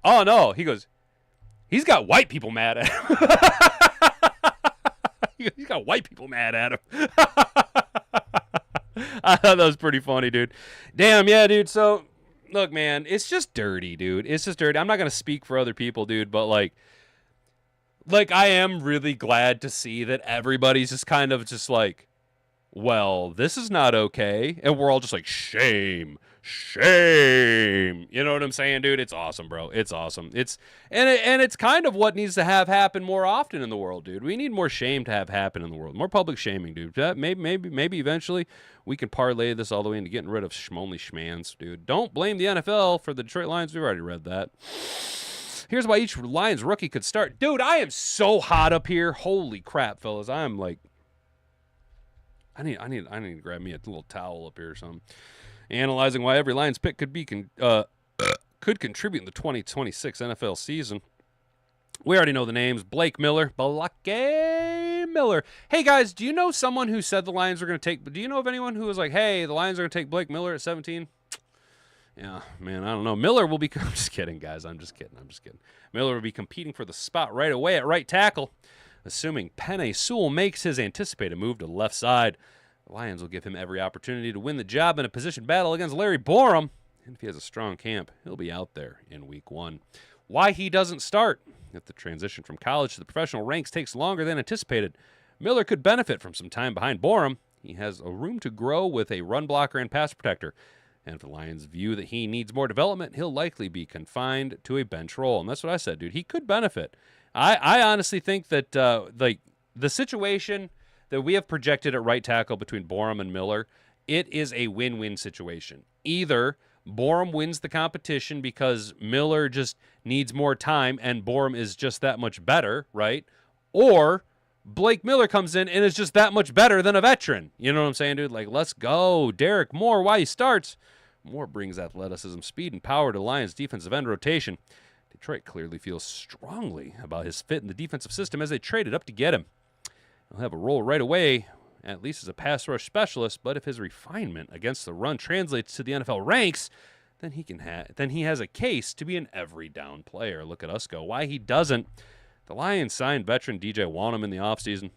Speaker 1: oh no, he's got white people mad at him. He's got white people mad at him. I thought that was pretty funny, dude. Damn, yeah, dude. So, look, man, it's just dirty, dude. It's just dirty. I'm not going to speak for other people, dude, but, like, I am really glad to see that everybody's just kind of just like, well, this is not okay. And we're all just like, shame. You know what I'm saying, dude? It's awesome, bro. It's awesome. It's kind of what needs to have happen more often in the world, dude. We need more shame to have happen in the world. More public shaming, dude. Maybe eventually we can parlay this all the way into getting rid of schmonly schmans, dude. Don't blame the NFL for the Detroit Lions. We've already read that. Here's why each Lions rookie could start. Dude, I am so hot up here. Holy crap, fellas. I'm like, I need to grab me a little towel up here or something. Analyzing why every Lions pick could contribute in the 2026 NFL season. We already know the names. Blake Miller. Hey, guys, do you know someone who said the Lions were going to take... Do you know of anyone who was like, hey, the Lions are going to take Blake Miller at 17? Yeah, man, I don't know. Miller will be... I'm just kidding, guys. I'm just kidding. Miller will be competing for the spot right away at right tackle, assuming Penei Sewell makes his anticipated move to the left side. The Lions will give him every opportunity to win the job in a position battle against Larry Borom. And if he has a strong camp, he'll be out there in week 1. Why he doesn't start? If the transition from college to the professional ranks takes longer than anticipated, Miller could benefit from some time behind Borom. He has a room to grow with a run blocker and pass protector. And if the Lions view that he needs more development, he'll likely be confined to a bench role. And that's what I said, dude. He could benefit. I honestly think that the situation that we have projected at right tackle between Borom and Miller, it is a win-win situation. Either Borom wins the competition because Miller just needs more time and Borom is just that much better, right? Or Blake Miller comes in and is just that much better than a veteran. You know what I'm saying, dude? Like, let's go. Derek Moore, why he starts. Moore brings athleticism, speed, and power to Lions' defensive end rotation. Detroit clearly feels strongly about his fit in the defensive system as they traded up to get him. He'll have a role right away, at least as a pass rush specialist, but if his refinement against the run translates to the NFL ranks, then he has a case to be an every down player. Look at us go. Why he doesn't. The Lions signed veteran DJ Wanham in the offseason,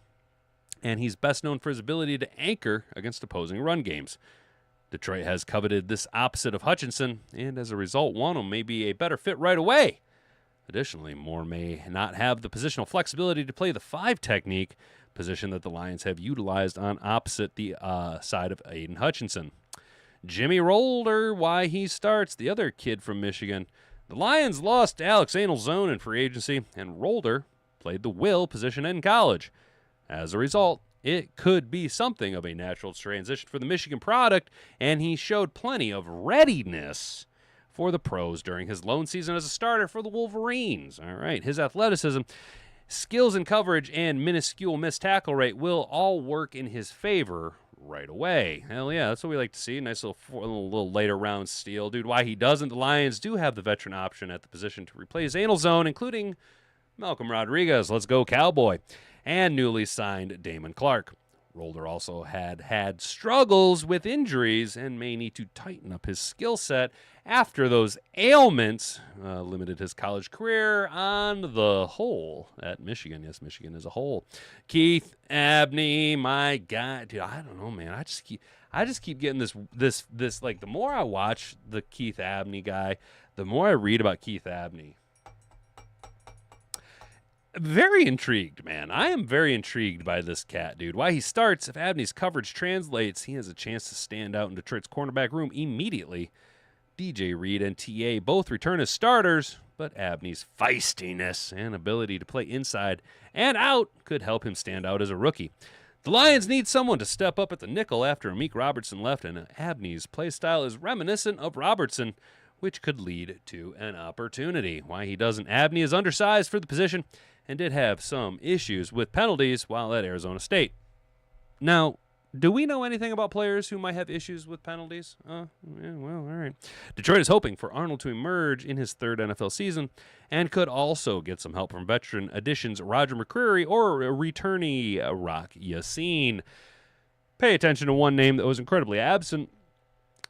Speaker 1: and he's best known for his ability to anchor against opposing run games. Detroit has coveted this opposite of Hutchinson, and as a result, Wanham may be a better fit right away. Additionally, Moore may not have the positional flexibility to play the 5 technique, position that the Lions have utilized on opposite the side of Aiden Hutchinson. Jimmy Rolder, why he starts, the other kid from Michigan. The Lions lost Alex Anelzone in free agency, and Rolder played the will position in college. As a result, it could be something of a natural transition for the Michigan product, and he showed plenty of readiness for the pros during his lone season as a starter for the Wolverines. All right, his athleticism, skills in coverage, and minuscule missed tackle rate will all work in his favor right away. Hell yeah, that's what we like to see. Nice little later round steal. Dude, why he doesn't, the Lions do have the veteran option at the position to replace Anelzone, including Malcolm Rodriguez. Let's go, Cowboy. And newly signed Damon Clark. Rolder also had struggles with injuries and may need to tighten up his skill set after those ailments limited his college career on the whole at Michigan. Yes, Michigan as a whole. Keith Abney, my God, dude, I don't know, man. I just keep getting this like the more I watch the Keith Abney guy, the more I read about Keith Abney. Very intrigued, man. I am very intrigued by this cat, dude. Why he starts, if Abney's coverage translates, he has a chance to stand out in Detroit's cornerback room immediately. DJ Reed and TA both return as starters, but Abney's feistiness and ability to play inside and out could help him stand out as a rookie. The Lions need someone to step up at the nickel after Amik Robertson left, and Abney's play style is reminiscent of Robertson, which could lead to an opportunity. Why he doesn't. Abney is undersized for the position and did have some issues with penalties while at Arizona State. Now, do we know anything about players who might have issues with penalties? Yeah, well, all right. Detroit is hoping for Arnold to emerge in his 3rd NFL season and could also get some help from veteran additions Roger McCreary or returnee Rock Yassin. Pay attention to one name that was incredibly absent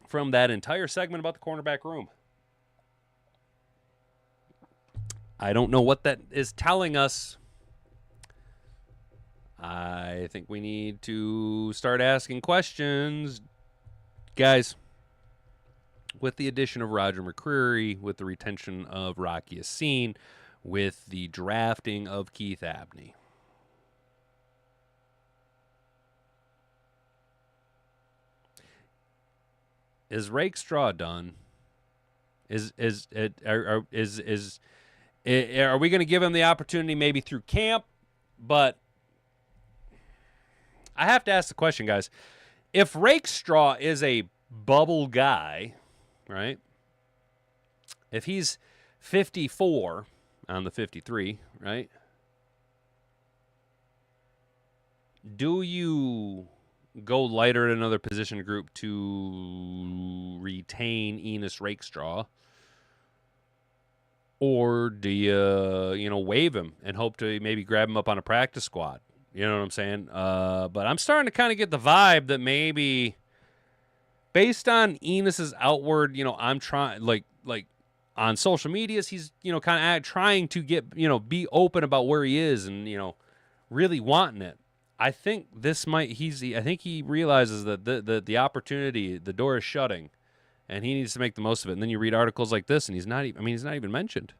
Speaker 1: from that entire segment about the cornerback room. I don't know what that is telling us. I think we need to start asking questions. Guys, with the addition of Roger McCreary, with the retention of Rocky Yassin, with the drafting of Keith Abney, is Rakestraw done? Are we going to give him the opportunity maybe through camp? But I have to ask the question, guys. If Rakestraw is a bubble guy, right? If he's 54 on the 53, right? Do you go lighter at another position group to retain Enos Rakestraw? Or do you, waive him and hope to maybe grab him up on a practice squad? You know what I'm saying? But I'm starting to kind of get the vibe that maybe based on Enos's outward, I'm trying, like on social medias, he's, kind of trying to get, be open about where he is and, really wanting it. I think I think he realizes that the opportunity, the door is shutting, and he needs to make the most of it. And then you read articles like this, and he's not even mentioned.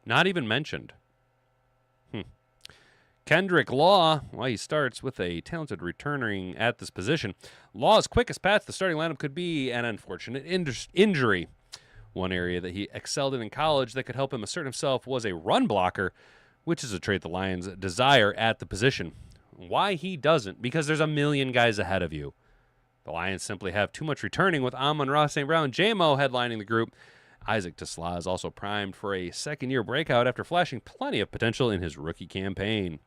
Speaker 1: Not even mentioned. Kendrick Law, he starts with a talented returning at this position. Law's quickest path to the starting lineup could be an unfortunate injury. One area that he excelled in college that could help him assert himself was a run blocker, which is a trait the Lions desire at the position. Why he doesn't? Because there's a million guys ahead of you. The Lions simply have too much returning with Amon-Ra St. Brown, J-Mo headlining the group. Isaac Tesla is also primed for a second-year breakout after flashing plenty of potential in his rookie campaign.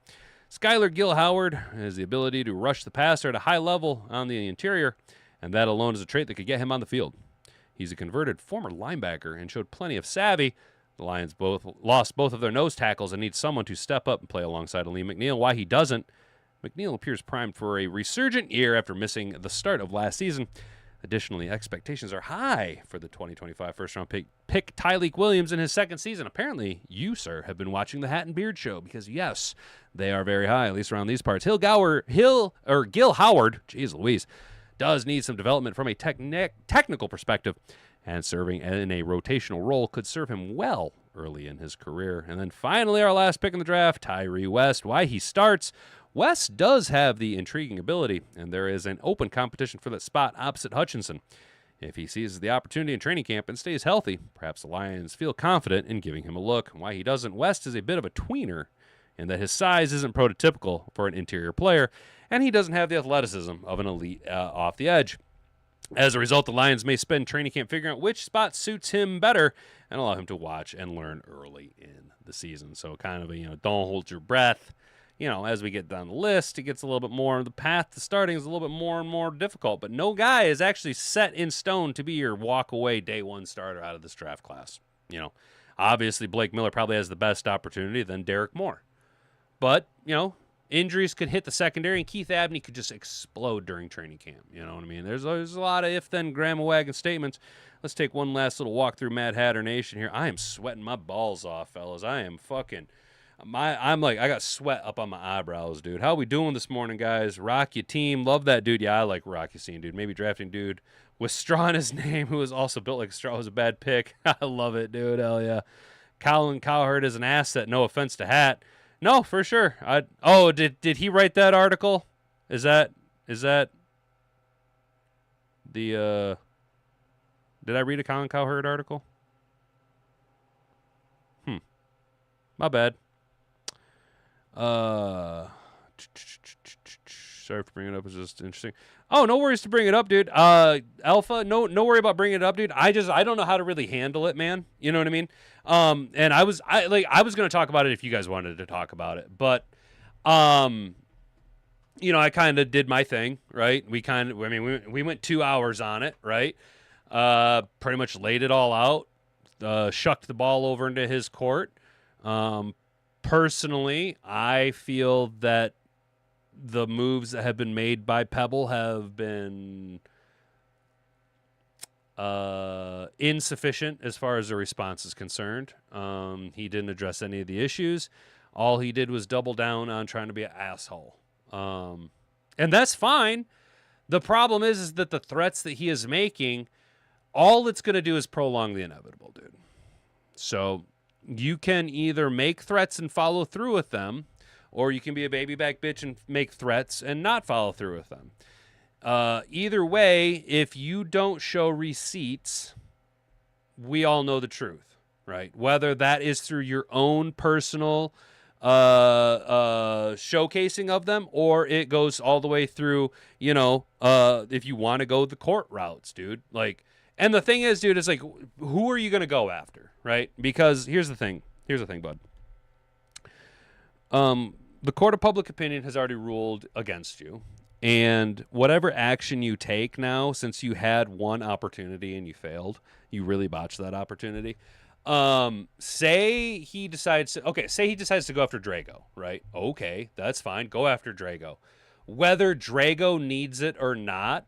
Speaker 1: Skylar Gill-Howard has the ability to rush the passer at a high level on the interior, and that alone is a trait that could get him on the field. He's a converted former linebacker and showed plenty of savvy. The Lions lost both of their nose tackles and need someone to step up and play alongside Aleem McNeil. Why he doesn't? McNeil appears primed for a resurgent year after missing the start of last season. Additionally, expectations are high for the 2025 first-round pick Tyleik Williams in his second season. Apparently, you, sir, have been watching the Hat and Beard Show because, yes, they are very high, at least around these parts. Gil Howard, geez Louise, does need some development from a technical perspective, and serving in a rotational role could serve him well early in his career. And then finally, our last pick in the draft, Tyree West. Why he starts? West does have the intriguing ability, and there is an open competition for that spot opposite Hutchinson. If he seizes the opportunity in training camp and stays healthy, perhaps the Lions feel confident in giving him a look. Why he doesn't? West is a bit of a tweener in that his size isn't prototypical for an interior player, and he doesn't have the athleticism of an elite off the edge. As a result, the Lions may spend training camp figuring out which spot suits him better and allow him to watch and learn early in the season. So kind of a, don't hold your breath. As we get down the list, it gets a little bit more, the path to starting is a little bit more and more difficult. But no guy is actually set in stone to be your walk-away day one starter out of this draft class. Obviously Blake Miller probably has the best opportunity, then Derek Moore. But, injuries could hit the secondary, and Keith Abney could just explode during training camp. You know what I mean? There's a lot of if-then grandma wagon statements. Let's take one last little walk through Mad Hatter Nation here. I am sweating my balls off, fellas. I am fucking... I got sweat up on my eyebrows, dude. How we doing this morning, guys? Rock your team. Love that dude. Yeah, I like Rocky Scene, dude. Maybe drafting dude with straw in his name who was also built like straw was a bad pick. I love it, dude. Hell yeah. Colin Cowherd is an asset. No offense to Hat. No, for sure. Did he write that article? Is that the did I read a Colin Cowherd article? My bad. Sorry for bringing it up. It's just interesting. Oh, no worries to bring it up, dude. Alpha, no worry about bringing it up, dude. I don't know how to really handle it, man. You know what I mean? And I was going to talk about it if you guys wanted to talk about it, but I kind of did my thing, right? We went 2 hours on it, right? Pretty much laid it all out, shucked the ball over into his court. Personally, I feel that the moves that have been made by Pebble have been insufficient as far as the response is concerned. He didn't address any of the issues. All he did was double down on trying to be an asshole. And that's fine. The problem is that the threats that he is making, all it's going to do is prolong the inevitable, dude. So you can either make threats and follow through with them, or you can be a baby back bitch and make threats and not follow through with them. Either way, if you don't show receipts, we all know the truth, right? Whether that is through your own personal showcasing of them, or it goes all the way through, if you want to go the court routes, dude. Like, and the thing is, dude, it's like, who are you going to go after, right? Because here's the thing, bud. The court of public opinion has already ruled against you. And whatever action you take now, since you had one opportunity and you failed, you really botched that opportunity. Say he decides to go after Drago, right? Okay, that's fine. Go after Drago. Whether Drago needs it or not,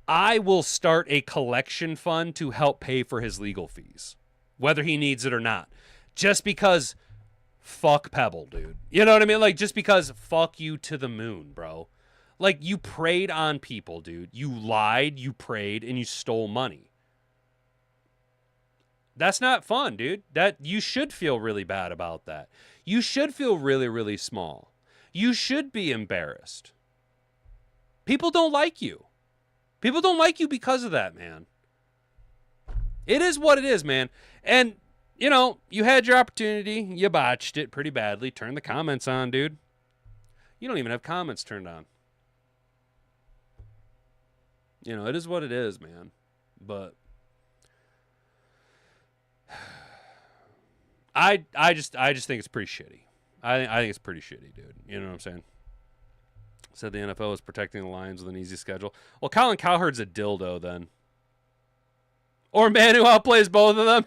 Speaker 1: I will start a collection fund to help pay for his legal fees, whether he needs it or not. Just because fuck Pebble, dude. You know what I mean? Like, just because fuck you to the moon, bro. Like, you preyed on people, dude. You lied, you preyed, and you stole money. That's not fun, dude. That you should feel really bad about that. You should feel really, really small. You should be embarrassed. People don't like you. People don't like you because of that, man. It is what it is, man. And, you had your opportunity. You botched it pretty badly. Turn the comments on, dude. You don't even have comments turned on. It is what it is, man. But I just think it's pretty shitty. I think it's pretty shitty, dude. You know what I'm saying? Said the NFL is protecting the Lions with an easy schedule. Well, Colin Cowherd's a dildo then. Or Manu outplays both of them.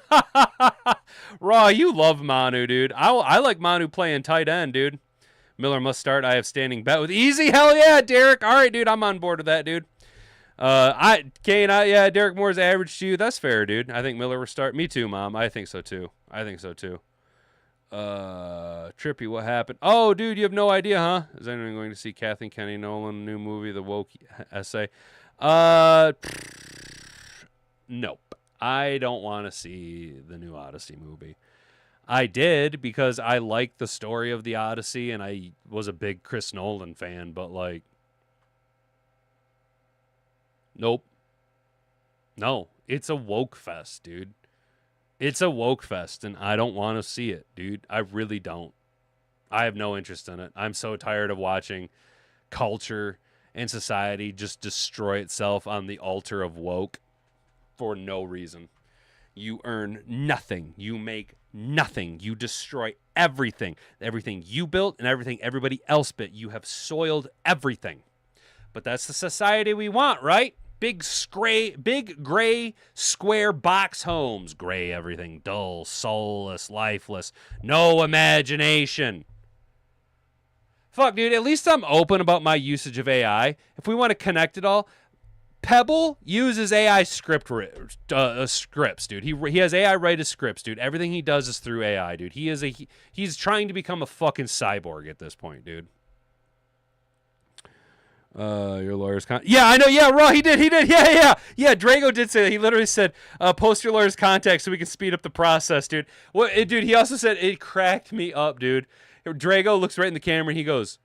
Speaker 1: Raw, you love Manu, dude. I like Manu playing tight end, dude. Miller must start. I have standing bet with easy. Hell yeah, Derek. All right, dude. I'm on board with that, dude. Derek Moore's average to you. That's fair, dude. I think Miller will start. Me too, Mom. I think so too. Trippy, what happened? Oh, dude, you have no idea, huh? Is anyone going to see Kathleen Kenny Nolan new movie, The Woke Essay? Nope. I don't want to see the new Odyssey movie. I did because I liked the story of the Odyssey and I was a big Chris Nolan fan, but like, nope. No, it's a woke fest, dude. It's a woke fest, and I don't want to see it, dude. I really don't. I have no interest in it. I'm so tired of watching culture and society just destroy itself on the altar of woke for no reason. You earn nothing. You make nothing. You destroy everything. Everything you built and everything everybody else built. You have soiled everything. But that's the society we want, right? Big gray square box homes. Gray everything. Dull, soulless, lifeless. No imagination. Fuck, dude. At least I'm open about my usage of AI. If we want to connect it all, Pebble uses AI scripts, dude. He has AI write his scripts, dude. Everything he does is through AI, dude. He's trying to become a fucking cyborg at this point, dude. Your lawyer's yeah, I know. Yeah, Raw. He did. Yeah. Drago did say that. He literally said, "Post your lawyer's contact so we can speed up the process, dude." Dude. He also said it cracked me up, dude. Drago looks right in the camera and he goes,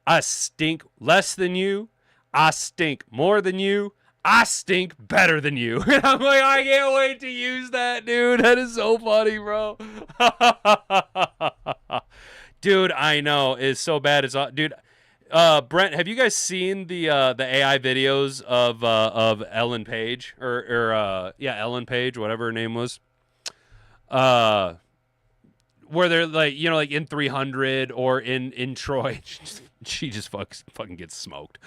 Speaker 1: "I stink less than you. I stink more than you. I stink better than you." And I'm like, I can't wait to use that, dude. That is so funny, bro. Dude, I know. It's so bad. Dude. Brent, have you guys seen the AI videos of Ellen Page or Ellen Page, whatever her name was, where they're like like in 300 or in Troy, she just fucking gets smoked.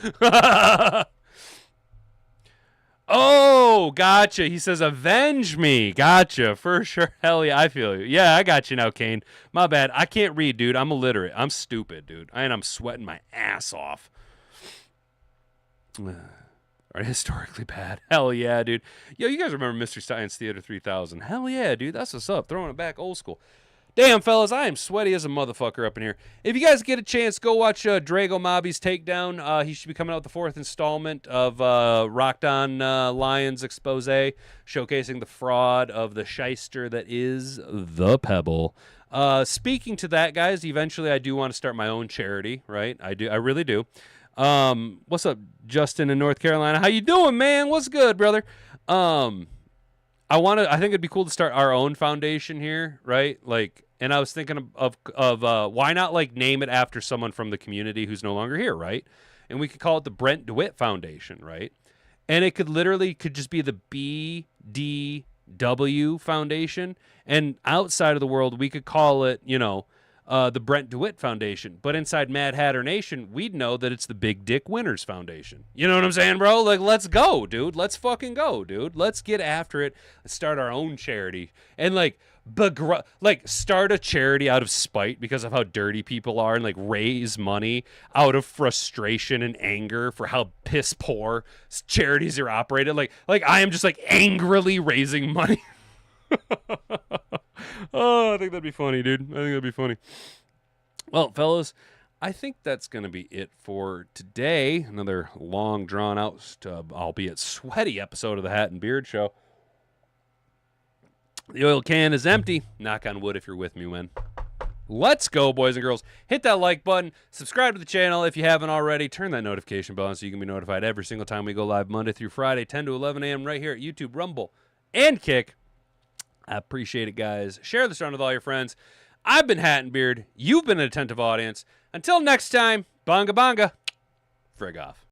Speaker 1: Oh, gotcha. He says, avenge me. Gotcha, for sure. Hell yeah, I feel you. Yeah, I got you now, Kane. My bad. I can't read, dude. I'm illiterate. I'm stupid, dude. And I'm sweating my ass off. All Right, historically bad. Hell yeah, dude. Yo, you guys remember Mystery Science Theater 3000? Hell yeah, dude. That's what's up. Throwing it back old school. Damn, fellas, I am sweaty as a motherfucker up in here. If you guys get a chance, go watch Drago Mobby's Takedown. He should be coming out with the 4th installment of Rocked On Lions expose, showcasing the fraud of the shyster that is the Pebble. Speaking to that, guys, eventually I do want to start my own charity, right? I really do. What's up, Justin in North Carolina? How you doing, man? What's good, brother? I think it'd be cool to start our own foundation here, right? Like, and I was thinking of why not like name it after someone from the community who's no longer here, right? And we could call it the Brent DeWitt Foundation, right? And it could just be the BDW Foundation, and outside of the world we could call it, the Brent DeWitt Foundation. But inside Mad Hatter Nation, we'd know that it's the Big Dick Winners Foundation. You know what I'm saying, bro? Like, let's go, dude. Let's fucking go, dude. Let's get after it. Let's start our own charity. And, start a charity out of spite because of how dirty people are, and, like, raise money out of frustration and anger for how piss poor charities are operated. Like I am just, like, angrily raising money. Oh, I think that'd be funny, dude. I think that'd be funny. Well, fellas, I think that's going to be it for today. Another long, drawn-out, albeit sweaty episode of the Hat and Beard Show. The oil can is empty. Knock on wood if you're with me, man. Let's go, boys and girls. Hit that like button. Subscribe to the channel if you haven't already. Turn that notification bell on so you can be notified every single time we go live Monday through Friday, 10 to 11 a.m. right here at YouTube, Rumble, and Kick. I appreciate it, guys. Share this on with all your friends. I've been Hat and Beard. You've been an attentive audience. Until next time, bonga bonga. Frig off.